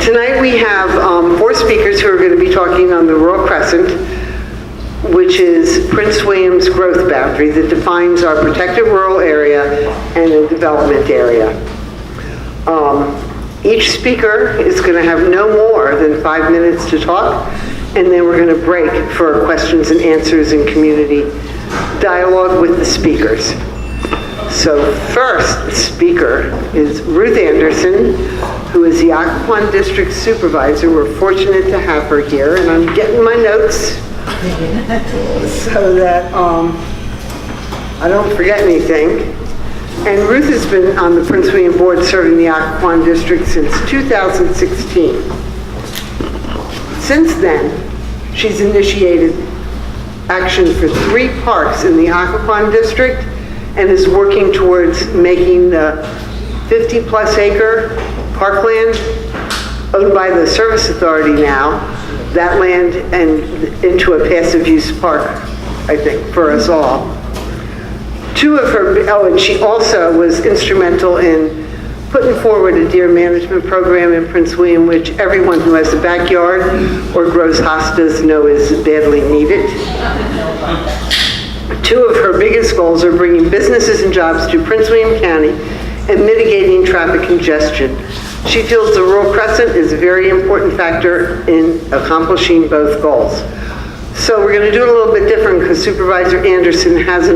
Tonight we have 4 speakers who are going to be talking on the Rural Crescent, which is Prince William's growth boundary that defines our protected rural area and a development area. Each speaker is going to have no more than 5 minutes to talk, and then we're going to break for questions and answers and community dialogue with the speakers. So first speaker is Ruth Anderson, who is the Occoquan District Supervisor. We're fortunate to have her here, and I'm getting my notes so that I don't forget anything. And Ruth has been on the Prince William Board serving the Occoquan District since 2016. Since then, she's initiated action for 3 parks in the Occoquan District and is working towards making the 50-plus acre parkland owned by the Service Authority now, that land and into a passive use park, I think, for us all. 2 of her, and she also was instrumental in putting forward a deer management program in Prince William, which everyone who has a backyard or grows hostas know is badly needed. 2 of her biggest goals are bringing businesses and jobs to Prince William County and mitigating traffic congestion. She feels the Rural Crescent is a very important factor in accomplishing both goals. So we're going to do it a little bit different because Supervisor Anderson has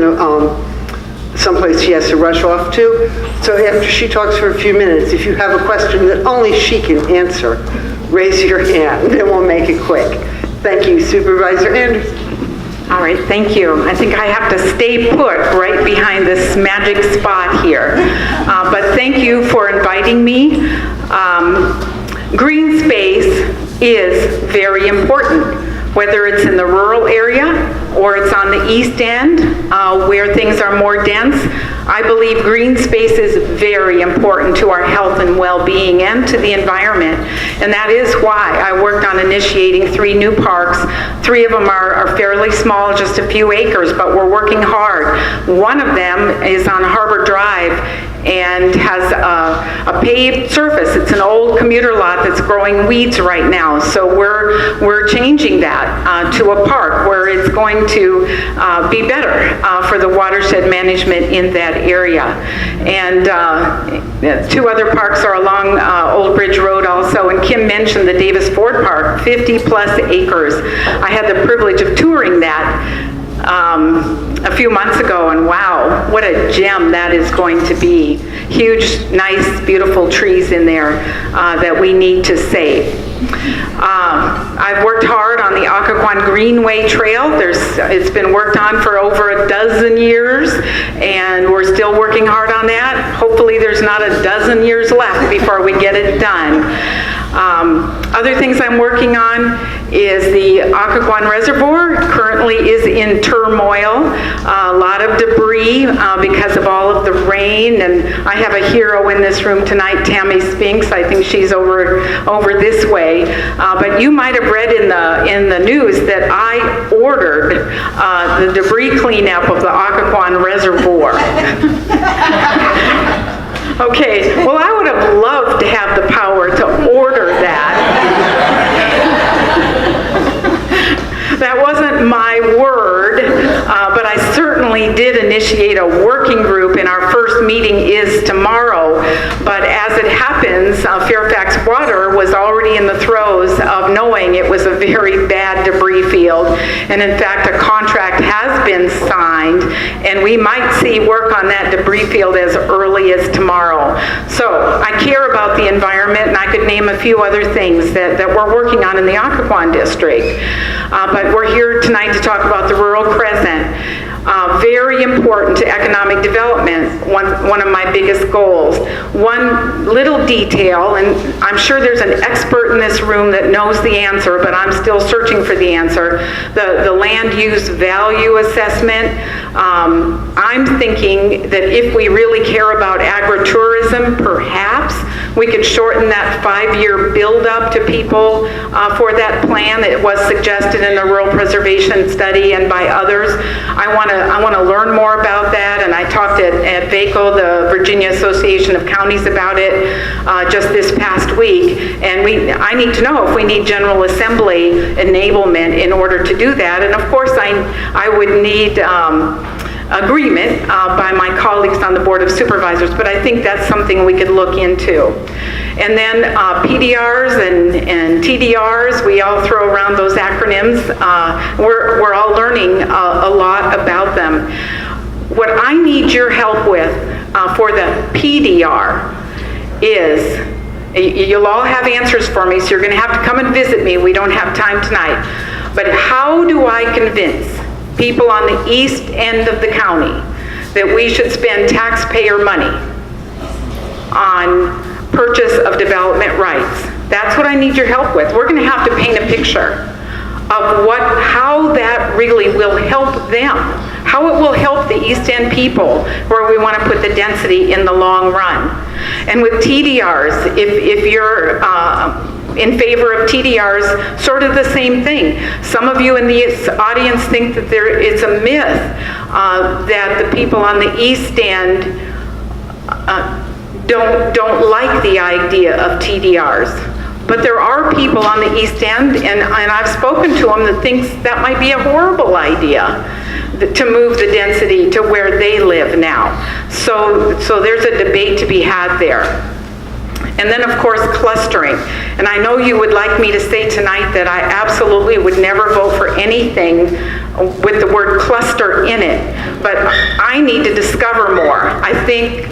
someplace she has to rush off to. So after she talks for a few minutes, if you have a question that only she can answer, raise your hand and we'll make it quick. Thank you, Supervisor Anderson. All right, thank you. I think I have to stay put right behind this magic spot here. But thank you for inviting me. Green space is very important, whether it's in the rural area or it's on the east end where things are more dense. I believe green space is very important to our health and well-being and to the environment. And that is why I worked on initiating 3 new parks. 3 of them are fairly small, just a few acres, but we're working hard. One of them is on Harbor Drive and has a paved surface. It's an old commuter lot that's growing weeds right now. So we're changing that to a park where it's going to be better for the watershed management in that area. And 2 other parks are along Old Bridge Road also, and Kim mentioned the Davis Ford Park, 50-plus acres. I had the privilege of touring that a few months ago, and wow, what a gem that is going to be. Huge, nice, beautiful trees in there that we need to save. I've worked hard on the Occoquan Greenway Trail. It's been worked on for over 12 years, and we're still working hard on that. Hopefully there's not 12 years left before we get it done. Other things I'm working on is the Occoquan Reservoir. Currently is in turmoil. A lot of debris because of all of the rain, and I have a hero in this room tonight, Tammy Spinks. I think she's over this way. But you might have read in the news that I ordered the debris cleanup of the Occoquan Reservoir. Okay, well, I would have loved to have the power to order that. That wasn't my word, but I certainly did initiate a working group, and our first meeting is tomorrow. But as it happens, Fairfax Water was already in the throes of knowing it was a very bad debris field. And in fact, a contract has been signed, and we might see work on that debris field as early as tomorrow. So I care about the environment, and I could name a few other things that we're working on in the Occoquan district. But we're here tonight to talk about the Rural Crescent. Very important to economic development, one of my biggest goals. One little detail, and I'm sure there's an expert in this room that knows the answer, but I'm still searching for the answer. The land use value assessment. I'm thinking that if we really care about agritourism, perhaps we could shorten that 5-year build-up to people for that plan that was suggested in the Rural Preservation Study and by others. I want to to learn more about that, and I talked at VACO, the Virginia Association of Counties, about it just this past week, and I need to know if we need General Assembly enablement in order to do that, and of course I would need agreement by my colleagues on the Board of Supervisors, but I think that's something we could look into. And then PDRs and TDRs, we all throw around those acronyms. We're all learning a lot about them. What I need your help with for the PDR is, you'll all have answers for me, so you're going to have to come and visit me. We don't have time tonight. But how do I convince people on the east end of the county that we should spend taxpayer money on purchase of development rights? That's what I need your help with. We're going to have to paint a picture of how that really will help them, how it will help the East End people where we want to put the density in the long run. And with TDRs, if you're in favor of TDRs, sort of the same thing. Some of you in the audience think that it's a myth that the people on the East End don't like the idea of TDRs. But there are people on the East End, and I've spoken to them, that thinks that might be a horrible idea to move the density to where they live now. So there's a debate to be had there. And then, of course, clustering. And I know you would like me to say tonight that I absolutely would never vote for anything with the word cluster in it, but I need to discover more. I think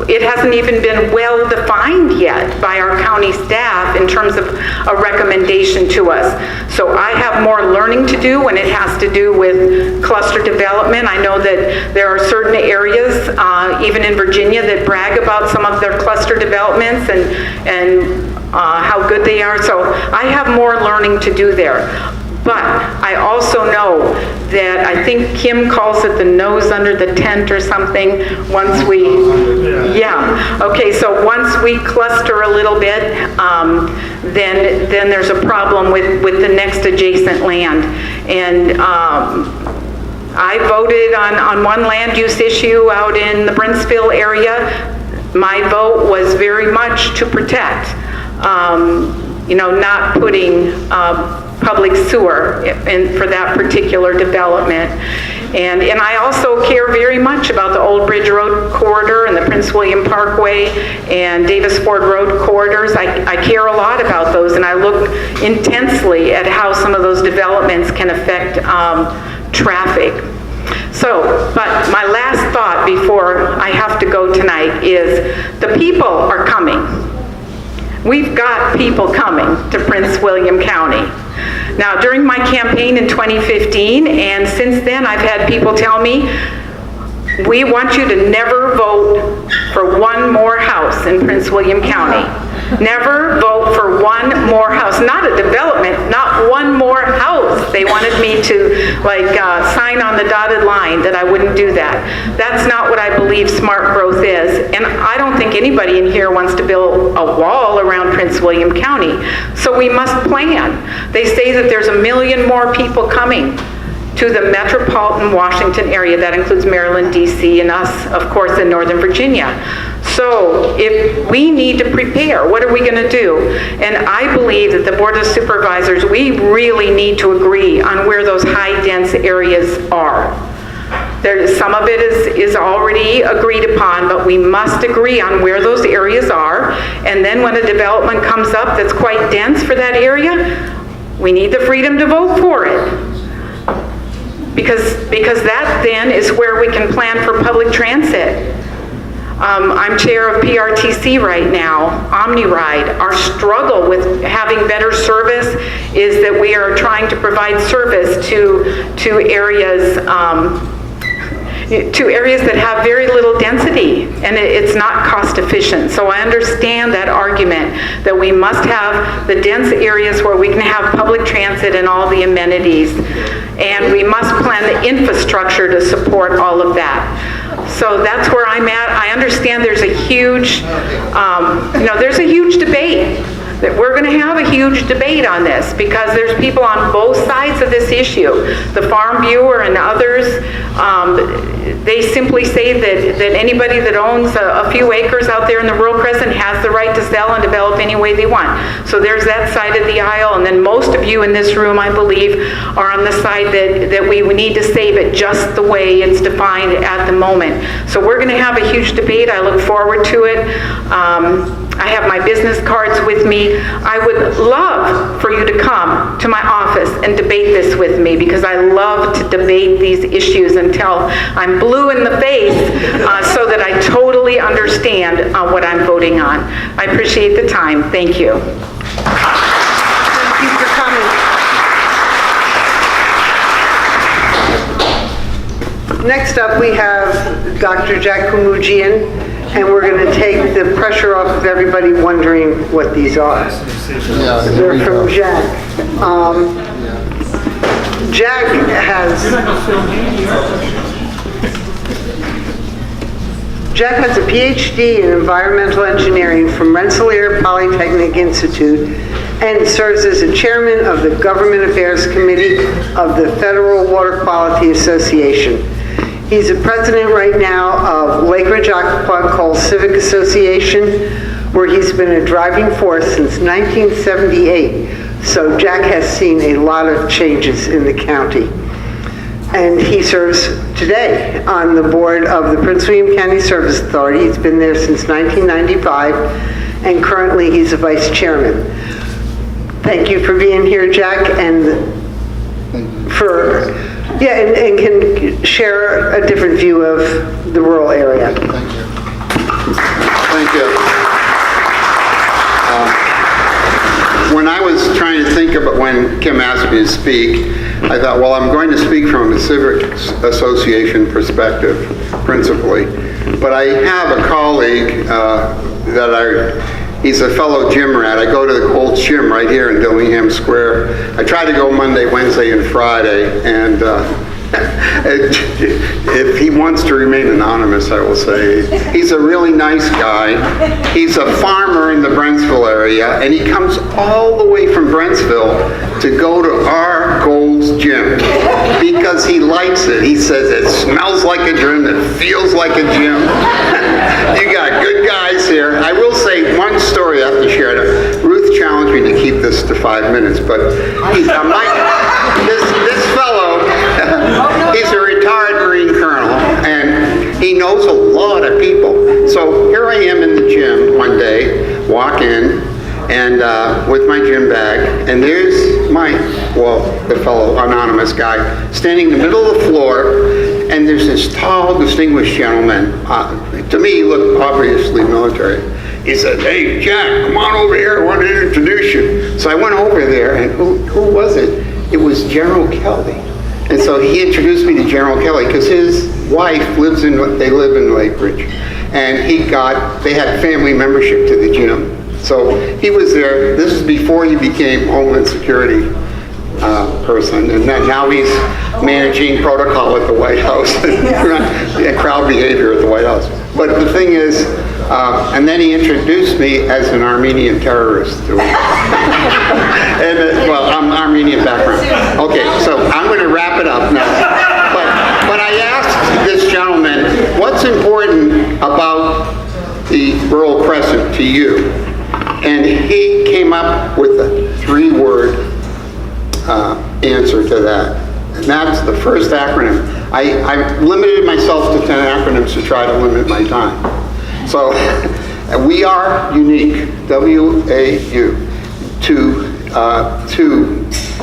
it hasn't even been well defined yet by our county staff in terms of a recommendation to us. So I have more learning to do when it has to do with cluster development. I know that there are certain areas, even in Virginia, that brag about some of their cluster developments and how good they are. So I have more learning to do there. But I also know that I think Kim calls it the nose under the tent or something once we, yeah. Okay, so once we cluster a little bit, then there's a problem with the next adjacent land. And I voted on one land use issue out in the Brentsville area. My vote was very much to protect, not putting public sewer for that particular development. And I also care very much about the Old Bridge Road corridor and the Prince William Parkway and Davis Ford Road corridors. I care a lot about those, and I look intensely at how some of those developments can affect traffic. So, but my last thought before I have to go tonight is the people are coming. We've got people coming to Prince William County. Now, during my campaign in 2015, and since then, I've had people tell me, we want you to never vote for one more house in Prince William County. Never vote for one more house. Not a development, not one more house. They wanted me to sign on the dotted line that I wouldn't do that. That's not what I believe smart growth is. And I don't think anybody in here wants to build a wall around Prince William County. So we must plan. They say that there's 1 million more people coming to the metropolitan Washington area. That includes Maryland, DC, and us, of course, in Northern Virginia. So if we need to prepare, what are we going to do? And I believe that the Board of Supervisors, we really need to agree on where those high-dense areas are. Some of it is already agreed upon, but we must agree on where those areas are. And then when a development comes up that's quite dense for that area, we need the freedom to vote for it. Because that then is where we can plan for public transit. I'm chair of PRTC right now, OmniRide. Our struggle with having better service is that we are trying to provide service to areas that have very little density, and it's not cost efficient. So I understand that argument that we must have the dense areas where we can have public transit and all the amenities, and we must plan the infrastructure to support all of that. So that's where I'm at. I understand there's a huge, there's a huge debate that we're going to have a huge debate on this, because there's people on both sides of this issue. The Farm Viewer and others, they simply say that anybody that owns a few acres out there in the Rural Crescent has the right to sell and develop any way they want. So there's that side of the aisle, and then most of you in this room, I believe, are on the side that we need to save it just the way it's defined at the moment. So we're going to have a huge debate. I look forward to it. I have my business cards with me. I would love for you to come to my office and debate this with me, because I love to debate these issues until I'm blue in the face, so that I totally understand what I'm voting on. I appreciate the time. Thank you. Thank you for coming. Next up, we have Dr. Jack Kooyoomjian, and we're going to take the pressure off of everybody wondering what these are. They're from Jack. Jack has a PhD in environmental engineering from Rensselaer Polytechnic Institute and serves as a chairman of the Government Affairs Committee of the Federal Water Quality Association. He's the president right now of Lake Ridge Occoquan Coal Civic Association, where he's been a driving force since 1978. So Jack has seen a lot of changes in the county. And he serves today on the board of the Prince William County Service Authority. He's been there since 1995, and currently he's a vice chairman. Thank you for being here, Jack, and and can share a different view of the rural area. Thank you. Thank you. When I was trying to think about when Kim asked me to speak, I thought, well, I'm going to speak from a civic association perspective, principally. But I have a colleague he's a fellow gym rat. I go to the Colts gym right here in Dillingham Square. I try to go Monday, Wednesday, and Friday, and if he wants to remain anonymous, I will say, he's a really nice guy. He's a farmer in the Brentsville area, and he comes all the way from Brentsville to go to our Gold's Gym because he likes it. He says it smells like a gym, it feels like a gym. You got good guys here. I will say one story I have to share. Ruth challenged me to keep this to 5 minutes, but this fellow, he's a retired Marine colonel, and he knows a lot of people. So here I am in the gym one day, walk in, and with my gym bag, and there's the fellow anonymous guy standing in the middle of the floor, and there's this tall, distinguished gentleman. To me, he looked obviously military. He said, "Hey, Jack, come on over here. I want to introduce you." So I went over there, and who was it? It was General Kelly. And so he introduced me to General Kelly because his wife they live in Lake Ridge, and they had family membership to the gym. So he was there. This is before he became Homeland Security person, and now he's managing protocol at the White House and crowd behavior at the White House. But the thing is, and then he introduced me as an Armenian terrorist to him. I'm Armenian background. Okay, so I'm going to wrap it up now. But I asked this gentleman, what's important about the Rural Crescent to you? And he came up with a 3-word answer to that. And that's the first acronym. I limited myself to 10 acronyms to try to limit my time. So we are unique, W-A-U, to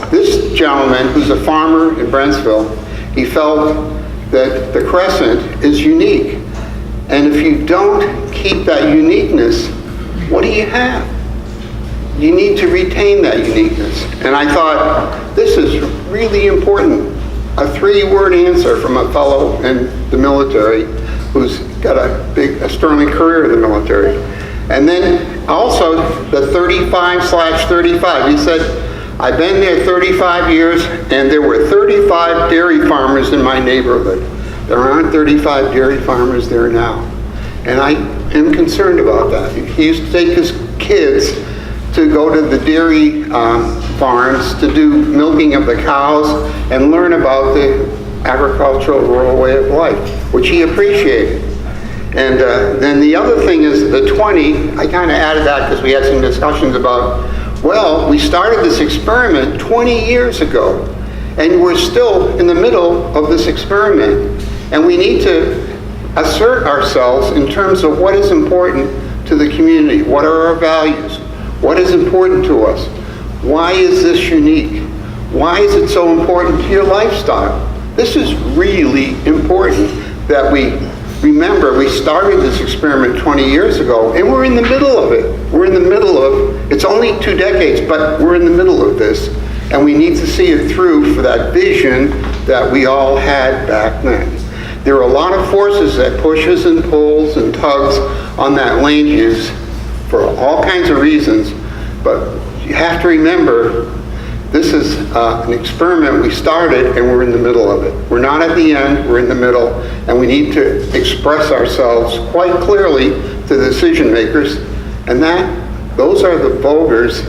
this gentleman who's a farmer in Brentsville. He felt that the Crescent is unique. And if you don't keep that uniqueness, what do you have? You need to retain that uniqueness. And I thought, this is really important. A 3-word answer from a fellow in the military who's got a sterling career in the military. And then also the 35/35. He said, I've been there 35 years, and there were 35 dairy farmers in my neighborhood. There aren't 35 dairy farmers there now. And I am concerned about that. He used to take his kids to go to the dairy farms to do milking of the cows and learn about the agricultural rural way of life, which he appreciated. And then the other thing is the 20, I kind of added that because we had some discussions about, well, we started this experiment 20 years ago, and we're still in the middle of this experiment. And we need to assert ourselves in terms of what is important to the community. What are our values? What is important to us? Why is this unique? Why is it so important to your lifestyle? This is really important that we remember we started this experiment 20 years ago, and we're in the middle of it. We're in the middle of, it's only 2 decades, but we're in the middle of this, and we need to see it through for that vision that we all had back then. There are a lot of forces that pushes and pulls and tugs on that land use for all kinds of reasons, but you have to remember this is an experiment we started and we're in the middle of it. We're not at the end, we're in the middle, and we need to express ourselves quite clearly to the decision makers, and those are the voters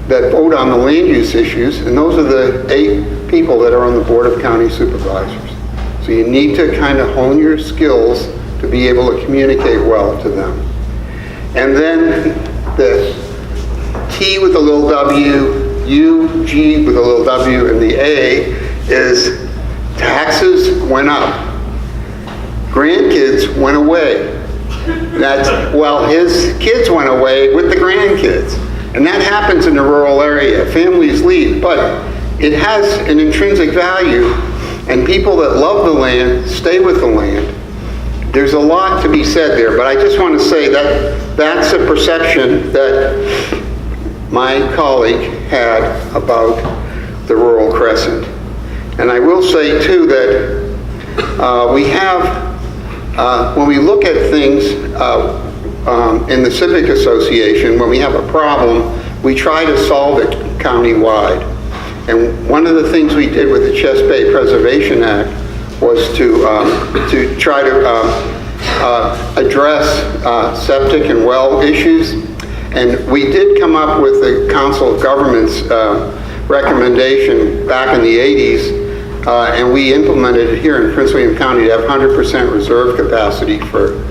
that vote on the land use issues, and those are the 8 people that are on the Board of County Supervisors. So you need to kind of hone your skills to be able to communicate well to them. And then the T with a little w, U, G with a little w, and the A is taxes went up. Grandkids went away. Well, his kids went away with the grandkids. And that happens in the rural area. Families leave, but it has an intrinsic value, and people that love the land stay with the land. There's a lot to be said there, but I just want to say that that's a perception that my colleague had about the Rural Crescent. And I will say too that we have, when we look at things in the Civic Association, when we have a problem, we try to solve it countywide. And one of the things we did with the Chest Bay Preservation Act was to try to address septic and well issues. And we did come up with the Council of Governments recommendation back in the 80s, and we implemented it here in Prince William County to have 100% reserve capacity for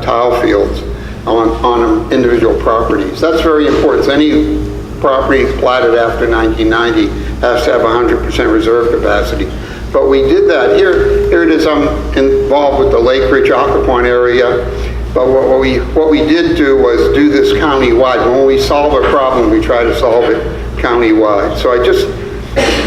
tile fields on individual properties. That's very important. So any property platted after 1990 has to have 100% reserve capacity. But we did that. Here it is, I'm involved with the Lake Ridge Occoquan area. But what we did do was do this countywide. When we solve a problem, we try to solve it countywide. So I just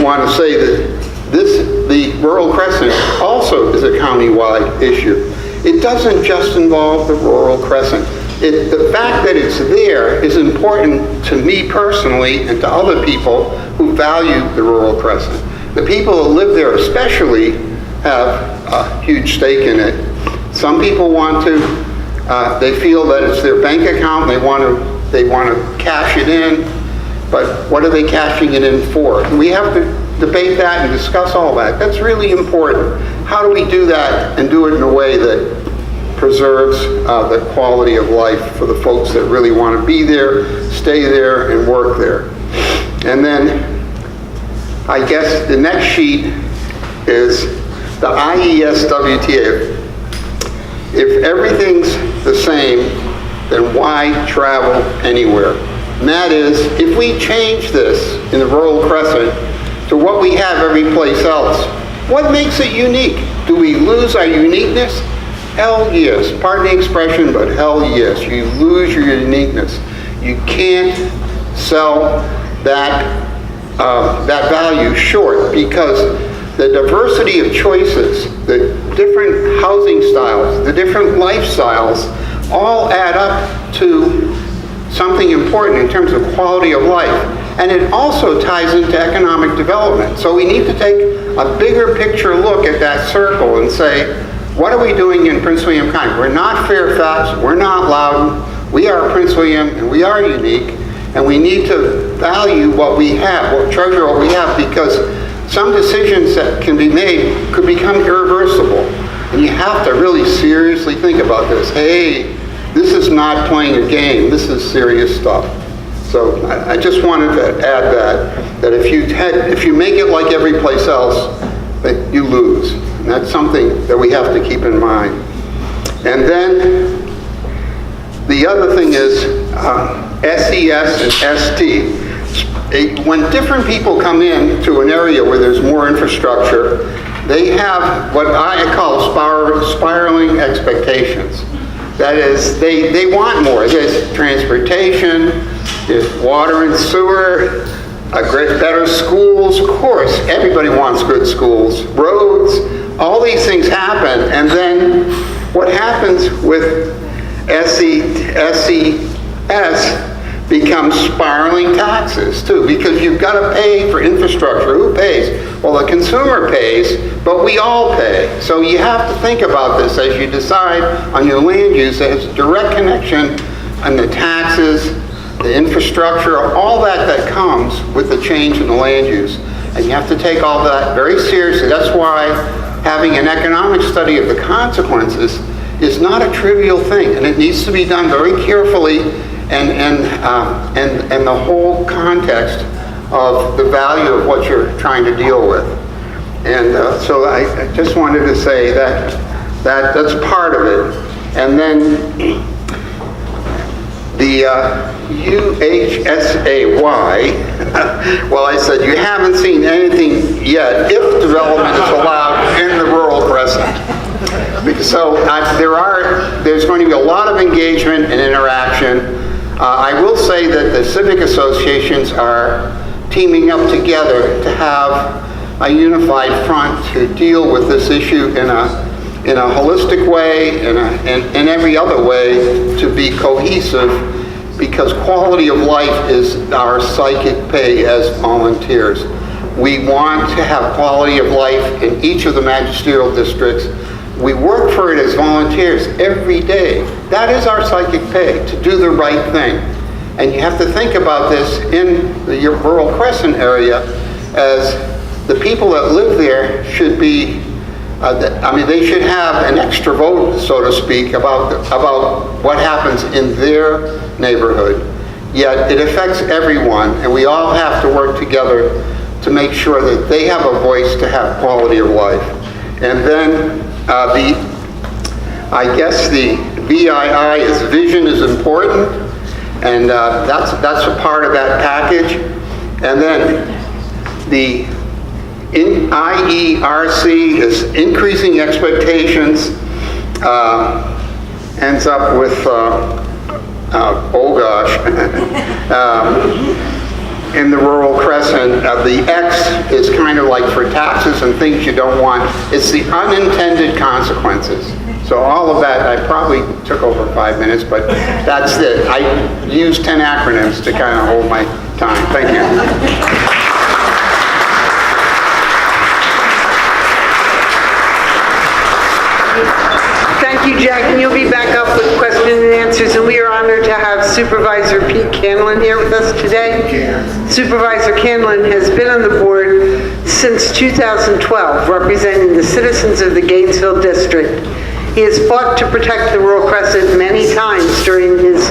want to say that the Rural Crescent also is a countywide issue. It doesn't just involve the Rural Crescent. The fact that it's there is important to me personally and to other people who value the Rural Crescent. The people who live there especially have a huge stake in it. Some people want to, they feel that it's their bank account, they want to cash it in, but what are they cashing it in for? And we have to debate that and discuss all that. That's really important. How do we do that and do it in a way that preserves the quality of life for the folks that really want to be there, stay there, and work there? And then I guess the next sheet is the IESWTA. If everything's the same, then why travel anywhere? And that is, if we change this in the Rural Crescent to what we have every place else, what makes it unique? Do we lose our uniqueness? Hell yes. Pardon the expression, but hell yes. You lose your uniqueness. You can't sell that value short, because the diversity of choices, the different housing styles, the different lifestyles all add up to something important in terms of quality of life. And it also ties into economic development. So we need to take a bigger picture look at that circle and say, what are we doing in Prince William County? We're not Fairfax, we're not Loudoun, we are Prince William, and we are unique, and we need to value what we have, treasure what we have, because some decisions that can be made could become irreversible. And you have to really seriously think about this. Hey, this is not playing a game, this is serious stuff. So I just wanted to add that if you make it like every place else, that you lose. And that's something that we have to keep in mind. And then the other thing is SES and ST. When different people come in to an area where there's more infrastructure, they have what I call spiraling expectations. That is, they want more. There's transportation, there's water and sewer, better schools. Of course, everybody wants good schools, roads, all these things happen. And then what happens with SES becomes spiraling taxes too, because you've got to pay for infrastructure. Who pays? Well, the consumer pays, but we all pay. So you have to think about this as you decide on your land use. There's a direct connection on the taxes, the infrastructure, all that comes with the change in the land use. And you have to take all that very seriously. That's why having an economic study of the consequences is not a trivial thing, and it needs to be done very carefully and the whole context of the value of what you're trying to deal with. And so I just wanted to say that's part of it. And then the UHSAY, well, I said you haven't seen anything yet if development is allowed in the Rural Crescent. So there's going to be a lot of engagement and interaction. I will say that the civic associations are teaming up together to have a unified front to deal with this issue in a holistic way and every other way to be cohesive, because quality of life is our psychic pay as volunteers. We want to have quality of life in each of the magisterial districts. We work for it as volunteers every day. That is our psychic pay, to do the right thing. And you have to think about this in the Rural Crescent area, as the people that live there should be, they should have an extra vote, so to speak, about what happens in their neighborhood. Yet it affects everyone, and we all have to work together to make sure that they have a voice to have quality of life. And then I guess the VII is vision is important, and that's a part of that package. And then the IERC is increasing expectations, ends up with, in the Rural Crescent, the X is kind of like for taxes and things you don't want. It's the unintended consequences. So all of that, I probably took over 5 minutes, but that's it. I used 10 acronyms to kind of hold my time. Thank you. Thank you, Jack, and you'll be back up with questions and answers, and we are honored to have Supervisor Pete Candalyn here with us today. Supervisor Candalyn has been on the board since 2012, representing the citizens of the Gainesville District. He has fought to protect the Rural Crescent many times during his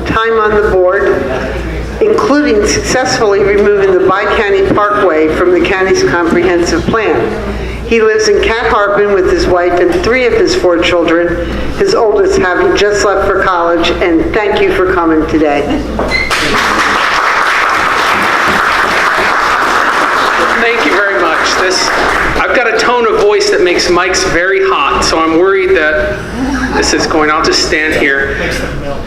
time on the board, including successfully removing the Bi-County Parkway from the county's comprehensive plan. He lives in Cat Harpin with his wife and 3 of his 4 children, his oldest having just left for college, and thank you for coming today. Thank you very much. I've got a tone of voice that makes mics very hot, so I'm worried that this is going, I'll just stand here.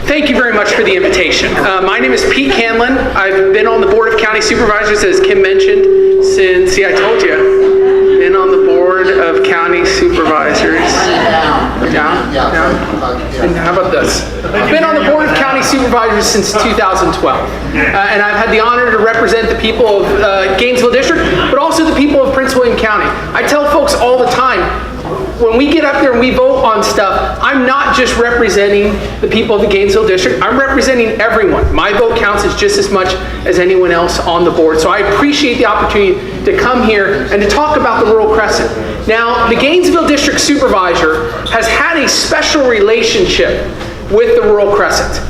Thank you very much for the invitation. My name is Pete Candalyn. I've been on the Board of County Supervisors, as Kim mentioned, since, I told you. Been on the Board of County Supervisors. Down? And how about this? I've been on the Board of County Supervisors since 2012. And I've had the honor to represent the people of Gainesville District, but also the people of Prince William County. I tell folks all the time, when we get up there and we vote on stuff, I'm not just representing the people of the Gainesville District, I'm representing everyone. My vote counts as just as much as anyone else on the board. So I appreciate the opportunity to come here and to talk about the Rural Crescent. Now, the Gainesville District Supervisor has had a special relationship with the Rural Crescent.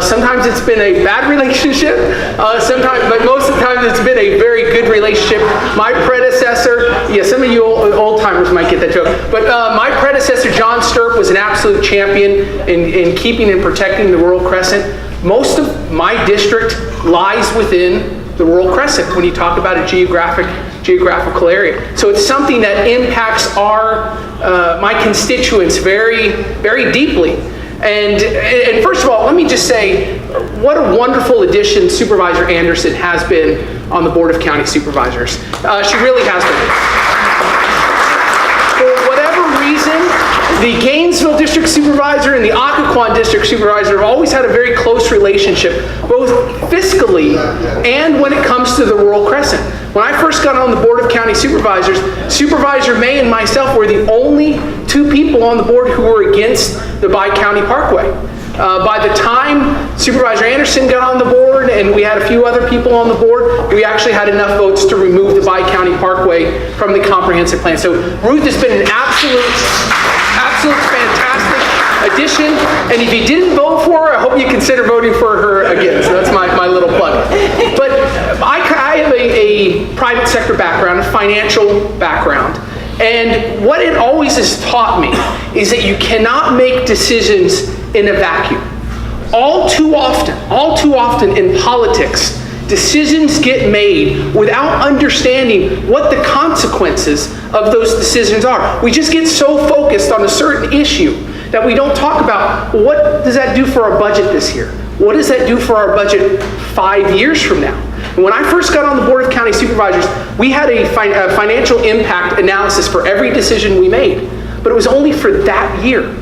Sometimes it's been a bad relationship, but most of the time it's been a very good relationship. My predecessor, some of you old timers might get that joke, but my predecessor, John Sturp, was an absolute champion in keeping and protecting the Rural Crescent. Most of my district lies within the Rural Crescent when you talk about a geographical area. So it's something that impacts my constituents very, very deeply. And first of all, let me just say, what a wonderful addition Supervisor Anderson has been on the Board of County Supervisors. She really has been. For whatever reason, the Gainesville District Supervisor and the Occoquan District Supervisor have always had a very close relationship, both fiscally and when it comes to the Rural Crescent. When I first got on the Board of County Supervisors, Supervisor May and myself were the only two people on the board who were against the Bi-County Parkway. By the time Supervisor Anderson got on the board and we had a few other people on the board, we actually had enough votes to remove the Bi-County Parkway from the comprehensive plan. So Ruth has been an absolute fantastic addition, and if you didn't vote for her, I hope you consider voting for her again. So that's my little plug. But I have a private sector background, a financial background, and what it always has taught me is that you cannot make decisions in a vacuum. All too often in politics, decisions get made without understanding what the consequences of those decisions are. We just get so focused on a certain issue that we don't talk about, well, what does that do for our budget this year? What does that do for our budget 5 years from now? And when I first got on the Board of County Supervisors, we had a financial impact analysis for every decision we made, but it was only for that year.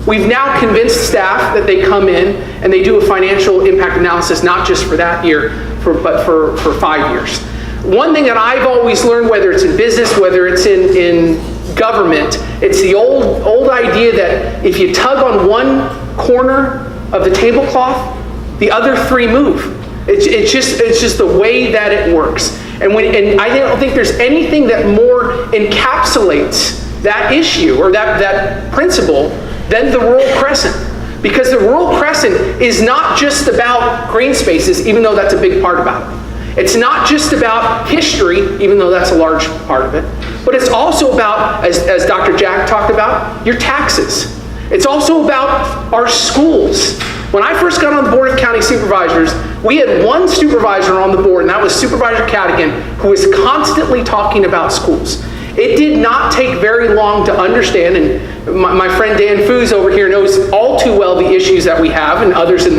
We've now convinced staff that they come in and they do a financial impact analysis, not just for that year, but for 5 years. One thing that I've always learned, whether it's in business, whether it's in government, it's the old idea that if you tug on one corner of the tablecloth, the other three move. It's just the way that it works. And I don't think there's anything that more encapsulates that issue or that principle than the Rural Crescent. Because the Rural Crescent is not just about green spaces, even though that's a big part about it. It's not just about history, even though that's a large part of it, but it's also about, as Dr. Jack talked about, your taxes. It's also about our schools. When I first got on the Board of County Supervisors, we had one supervisor on the board, and that was Supervisor Cadigan, who was constantly talking about schools. It did not take very long to understand, and my friend Dan Foos over here knows all too well the issues that we have, and others in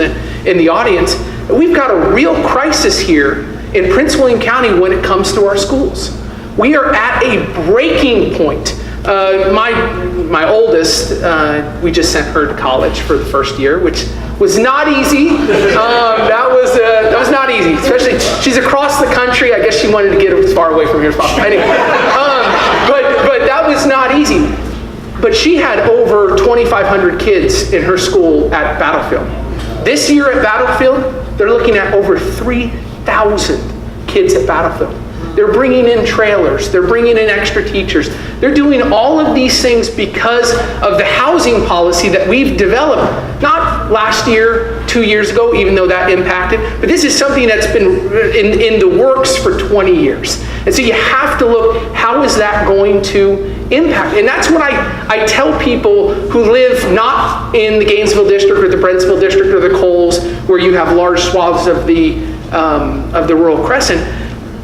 the audience. We've got a real crisis here in Prince William County when it comes to our schools. We are at a breaking point. My oldest, we just sent her to college for the first year, which was not easy. That was not easy. Especially, she's across the country. I guess she wanted to get as far away from here as possible. Anyway, but that was not easy. But she had over 2,500 kids in her school at Battlefield. This year at Battlefield, they're looking at over 3,000 kids at Battlefield. They're bringing in trailers. They're bringing in extra teachers. They're doing all of these things because of the housing policy that we've developed. Not last year, 2 years ago, even though that impacted, but this is something that's been in the works for 20 years. And so you have to look, how is that going to impact? And that's what I tell people who live not in the Gainesville district or the Brentsville district or the Coles, where you have large swaths of the Rural Crescent,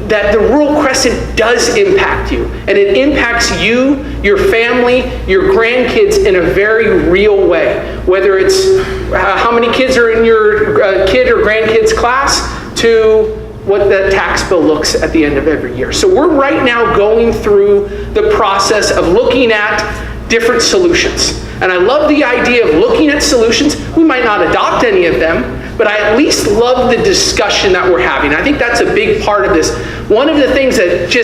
that the Rural Crescent does impact you. And it impacts you, your family, your grandkids in a very real way. Whether it's how many kids are in your kid or grandkid's class to what that tax bill looks at the end of every year. So we're right now going through the process of looking at different solutions. And I love the idea of looking at solutions. We might not adopt any of them, but I at least love the discussion that we're having. I think that's a big part of this. One of the things that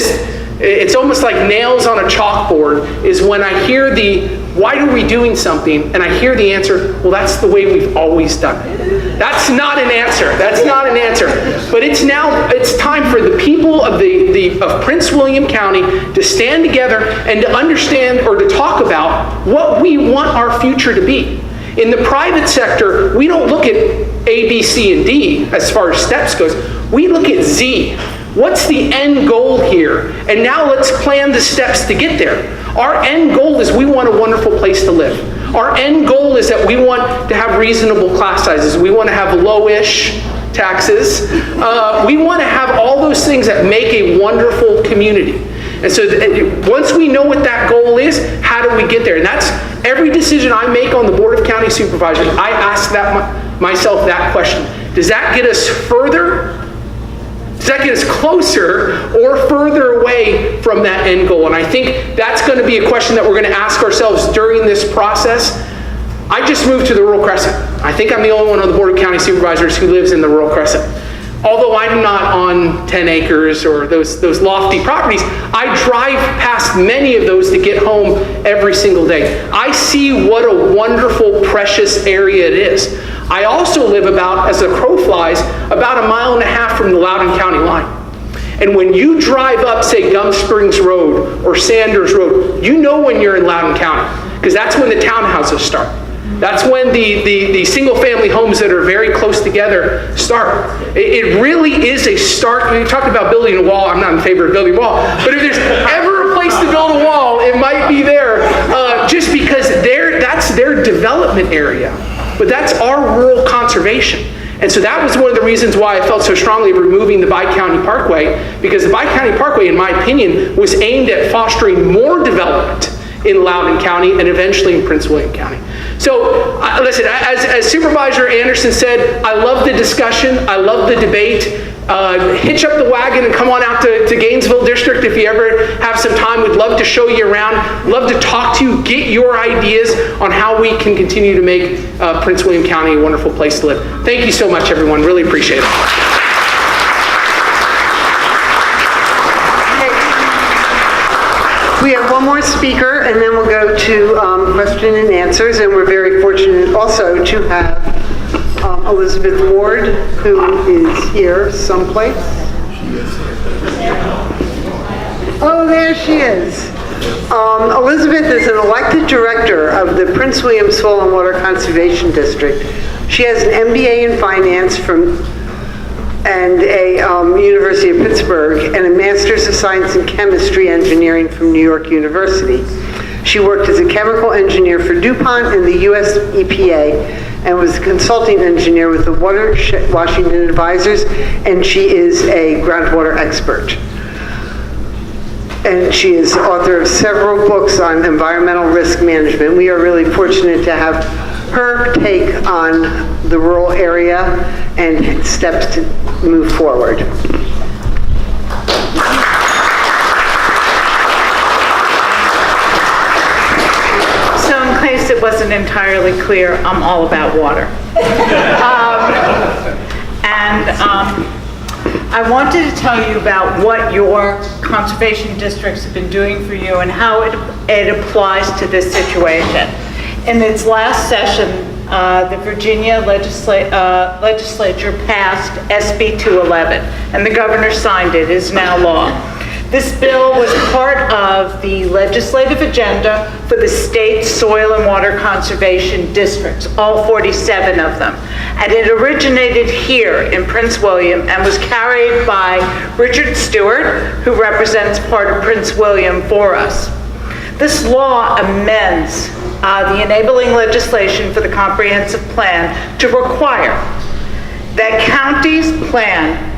it's almost like nails on a chalkboard is when I hear why are we doing something? And I hear the answer, well, that's the way we've always done it. That's not an answer. That's not an answer. But it's time for the people of Prince William County to stand together and to understand or to talk about what we want our future to be. In the private sector, we don't look at A, B, C, and D as far as steps goes. We look at Z. What's the end goal here? And now let's plan the steps to get there. Our end goal is we want a wonderful place to live. Our end goal is that we want to have reasonable class sizes. We want to have low-ish taxes. We want to have all those things that make a wonderful community. And so once we know what that goal is, how do we get there? And that's every decision I make on the Board of County Supervisors, I ask myself that question. Does that get us further? Does that get us closer or further away from that end goal? And I think that's going to be a question that we're going to ask ourselves during this process. I just moved to the Rural Crescent. I think I'm the only one on the Board of County Supervisors who lives in the Rural Crescent. Although I'm not on 10 acres or those lofty properties, I drive past many of those to get home every single day. I see what a wonderful, precious area it is. I also live about, as the crow flies, about 1.5 miles from the Loudoun County line. And when you drive up, say, Gum Springs Road or Sanders Road, you know when you're in Loudoun County, because that's when the townhouses start. That's when the single-family homes that are very close together start. It really is a start. We talked about building a wall. I'm not in favor of building a wall. But if there's ever a place to build a wall, it might be there, just because that's their development area. But that's our rural conservation. And so that was one of the reasons why I felt so strongly of removing the Bi-County Parkway, because the Bi-County Parkway, in my opinion, was aimed at fostering more development in Loudoun County and eventually in Prince William County. So listen, as Supervisor Anderson said, I love the discussion, I love the debate. Hitch up the wagon and come on out to Gainesville District if you ever have some time. We'd love to show you around, love to talk to you, get your ideas on how we can continue to make Prince William County a wonderful place to live. Thank you so much, everyone. Really appreciate it. We have one more speaker, and then we'll go to question and answers. And we're very fortunate also to have Elizabeth Ward, who is here someplace. Oh, there she is. Elizabeth is an elected director of the Prince William Soil and Water Conservation District. She has an MBA in finance and a University of Pittsburgh, and a Master's of Science in Chemistry Engineering from New York University. She worked as a chemical engineer for DuPont and the US EPA, and was a consulting engineer with the Washington Advisors, and she is a groundwater expert. And she is author of several books on environmental risk management. We are really fortunate to have her take on the rural area and steps to move forward. So in case it wasn't entirely clear, I'm all about water. I wanted to tell you about what your conservation districts have been doing for you and how it applies to this situation. In its last session, the Virginia legislature passed SB 211, and the governor signed it. It is now law. This bill was part of the legislative agenda for the state's soil and water conservation districts, all 47 of them. And it originated here in Prince William and was carried by Richard Stewart, who represents part of Prince William for us. This law amends the enabling legislation for the comprehensive plan to require that counties plan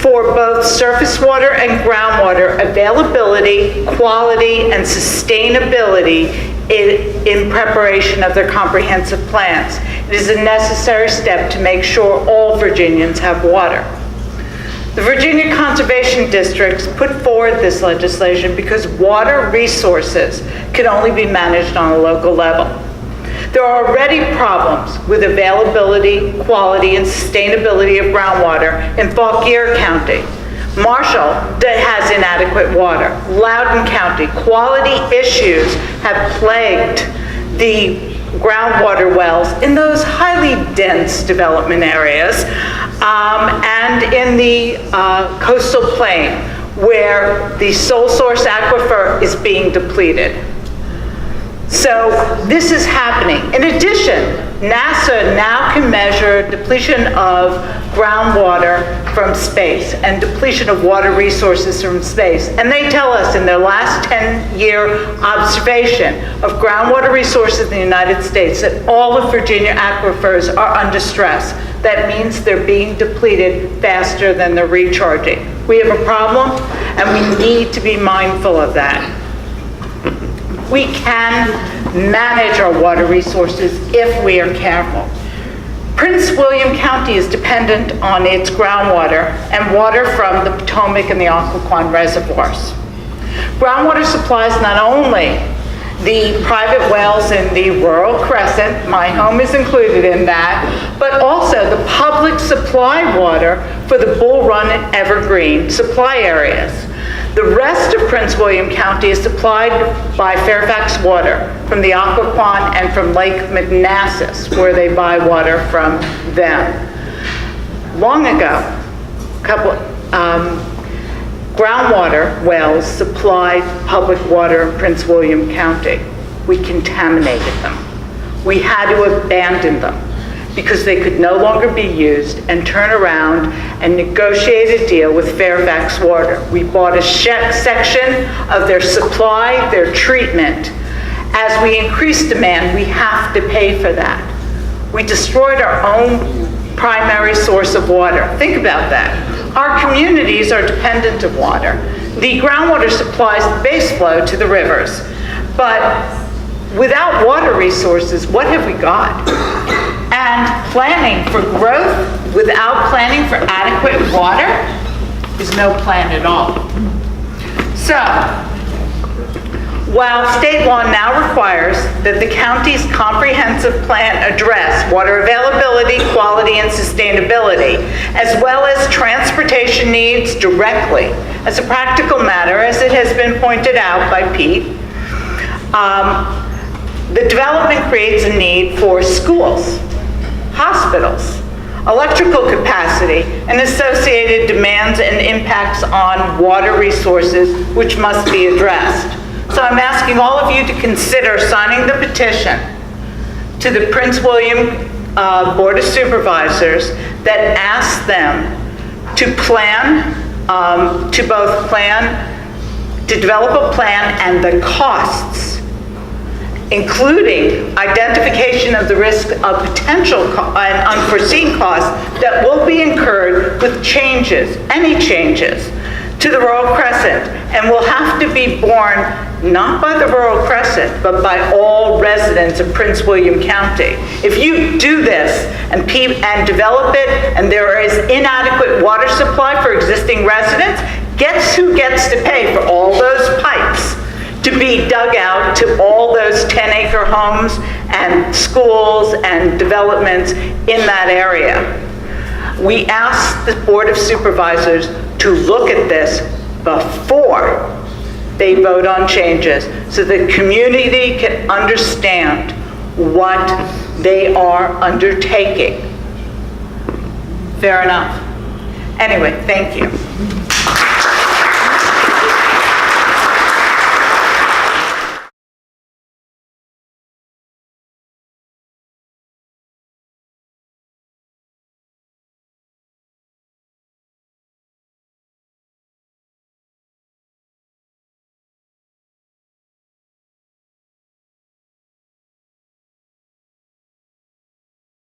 for both surface water and groundwater availability, quality, and sustainability in preparation of their comprehensive plans. It is a necessary step to make sure all Virginians have water. The Virginia Conservation Districts put forward this legislation because water resources can only be managed on a local level. There are already problems with availability, quality, and sustainability of groundwater in Fauquier County. Marshall has inadequate water. Loudoun County, quality issues have plagued the groundwater wells in those highly dense development areas and in the coastal plain where the sole source aquifer is being depleted. So this is happening. In addition, NASA now can measure depletion of groundwater from space and depletion of water resources from space. And they tell us in their last 10-year observation of groundwater resources in the United States that all of Virginia aquifers are under stress. That means they're being depleted faster than they're recharging. We have a problem, and we need to be mindful of that. We can manage our water resources if we are careful. Prince William County is dependent on its groundwater and water from the Potomac and the Occoquan reservoirs. Groundwater supplies not only the private wells in the Rural Crescent, my home is included in that, but also the public supply water for the Bull Run and Evergreen supply areas. The rest of Prince William County is supplied by Fairfax Water from the Occoquan and from Lake Manassas, where they buy water from them. Long ago, groundwater wells supplied public water in Prince William County. We contaminated them. We had to abandon them because they could no longer be used, and turn around and negotiate a deal with Fairfax Water. We bought a section of their supply, their treatment. As we increase demand, we have to pay for that. We destroyed our own primary source of water. Think about that. Our communities are dependent of water. The groundwater supplies the base flow to the rivers. But without water resources, what have we got? And planning for growth without planning for adequate water is no plan at all. So, while state law now requires that the county's comprehensive plan address water availability, quality, and sustainability, as well as transportation needs directly, as a practical matter, as it has been pointed out by Pete, the development creates a need for schools, hospitals, electrical capacity, and associated demands and impacts on water resources, which must be addressed. So I'm asking all of you to consider signing the petition to the Prince William Board of Supervisors that asks them to plan, to develop a plan and the costs, including identification of the risk of potential and unforeseen costs that will be incurred with changes, any changes, to the Rural Crescent, and will have to be borne not by the Rural Crescent, but by all residents of Prince William County. If you do this and develop it, and there is inadequate water supply for existing residents, guess who gets to pay for all those pipes to be dug out to all those 10-acre homes and schools and developments in that area? We asked the Board of Supervisors to look at this before they vote on changes so the community can understand what they are undertaking. Fair enough. Anyway, thank you.